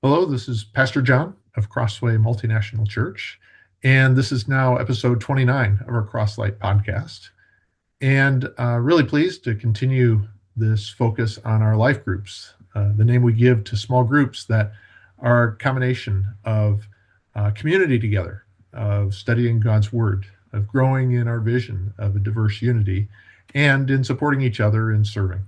Hello, this is Pastor John of Crossway Multinational Church, and this is now episode 29 of our Crosslight podcast. And really pleased to continue this focus on our life groups, the name we give to small groups that are a combination of community together, of studying God's Word, of growing in our vision of a diverse unity, and in supporting each other in serving.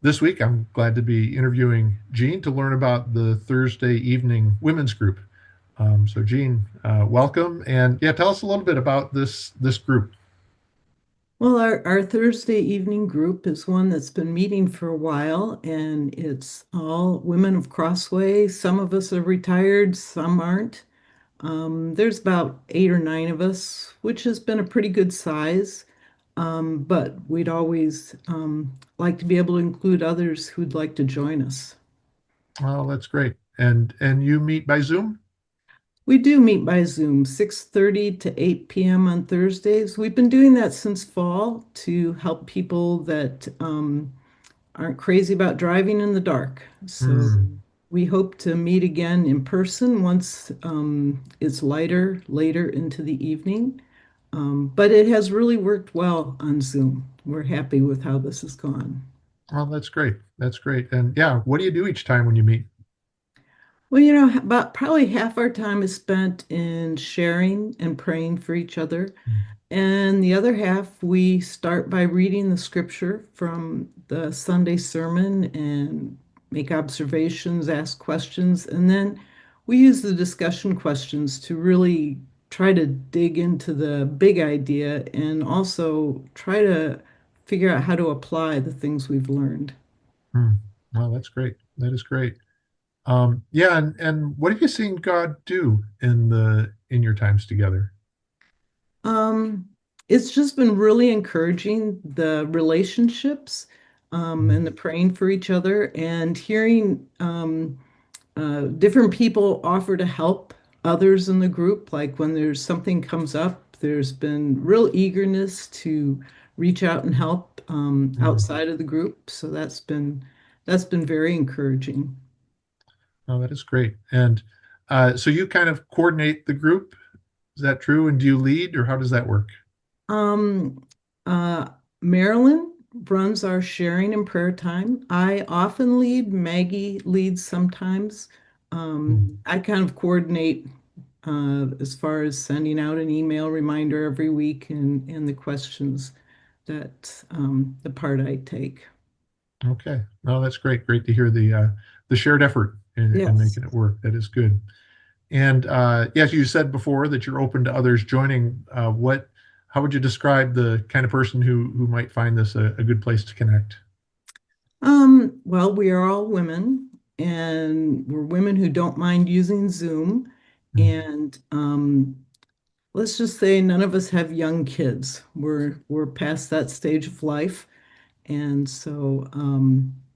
This week, I'm glad to be interviewing Jean to learn about the Thursday evening women's group. So, Jean, welcome, and tell us a little bit about this group. Well, our Thursday evening group is one that's been meeting for a while, and it's all women of Crossway. Some of us are retired, some aren't. There's about 8 or 9 of us, which has been a pretty good size. But we'd always like to be able to include others who'd like to join us. Oh, that's great. And you meet by Zoom? We do meet by Zoom, 6:30 to 8 p.m. on Thursdays. We've been doing that since fall to help people that aren't crazy about driving in the dark. So Hmm. we hope to meet again in person once it's lighter, later into the evening. But it has really worked well on Zoom. We're happy with how this has gone. Oh, that's great. That's great. And what do you do each time when you meet? Well, about probably half our time is spent in sharing and praying for each other. And the other half, we start by reading the scripture from the Sunday sermon and make observations, ask questions, and then we use the discussion questions to really try to dig into the big idea and also try to figure out how to apply the things we've learned. Hmm. Well, that's great. That is great. And what have you seen God do in your times together? Um, it's just been really encouraging the relationships Hmm. and the praying for each other and hearing different people offer to help others in the group. Like when there's something comes up, there's been real eagerness to reach out and help Hmm. outside of the group. So that's been very encouraging. Oh, that is great. And so you kind of coordinate the group. Is that true? And do you lead, or how does that work? Um, uh, Marilyn runs our sharing and prayer time. I often lead, Maggie leads sometimes. Hmm. I kind of coordinate as far as sending out an email reminder every week and the questions that the part I take. Okay. No, that's great. Great to hear the shared effort in Yes. making it work. That is good. And yes, you said before that you're open to others joining. How would you describe the kind of person who might find this a good place to connect? Well, we are all women, and we're women who don't mind using Zoom. And let's just say none of us have young kids. We're past that stage of life, and so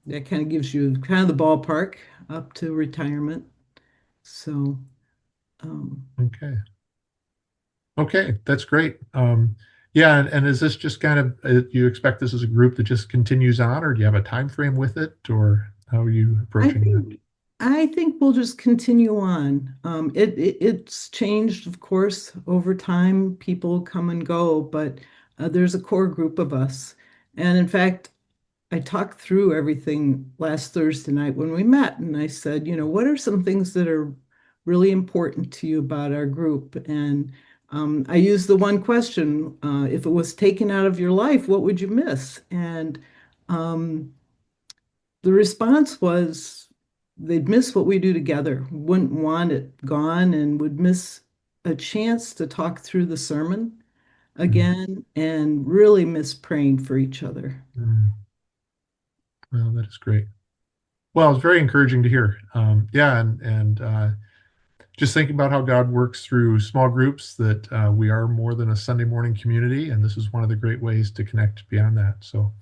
that kind of gives you kind of the ballpark up to retirement. So um, Okay. Okay, that's great. And is this just kind of you expect this as a group that just continues on, or do you have a time frame with it, or how are you I approaching that? think I think we'll just continue on. It's changed, of course, over time. People come and go, but there's a core group of us. And in fact, I talked through everything last Thursday night when we met, and I said, what are some things that are really important to you about our group? And I used the one question, if it was taken out of your life, what would you miss? And um, the response was they'd miss what we do together, wouldn't want it gone, and would miss a chance to talk through the sermon again and really miss praying for each other. Mm-hmm. Well, that is great. Well, it's very encouraging to hear. And just thinking about how God works through small groups, that we are more than a Sunday morning community, and this is one of the great ways to connect beyond that. So,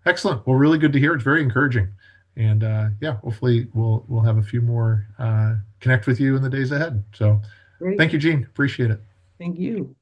excellent. Well, really good to hear. It's very encouraging, and hopefully we'll have a few more connect with you in the days ahead. So, Great. thank you, Gene. Appreciate it. Thank you.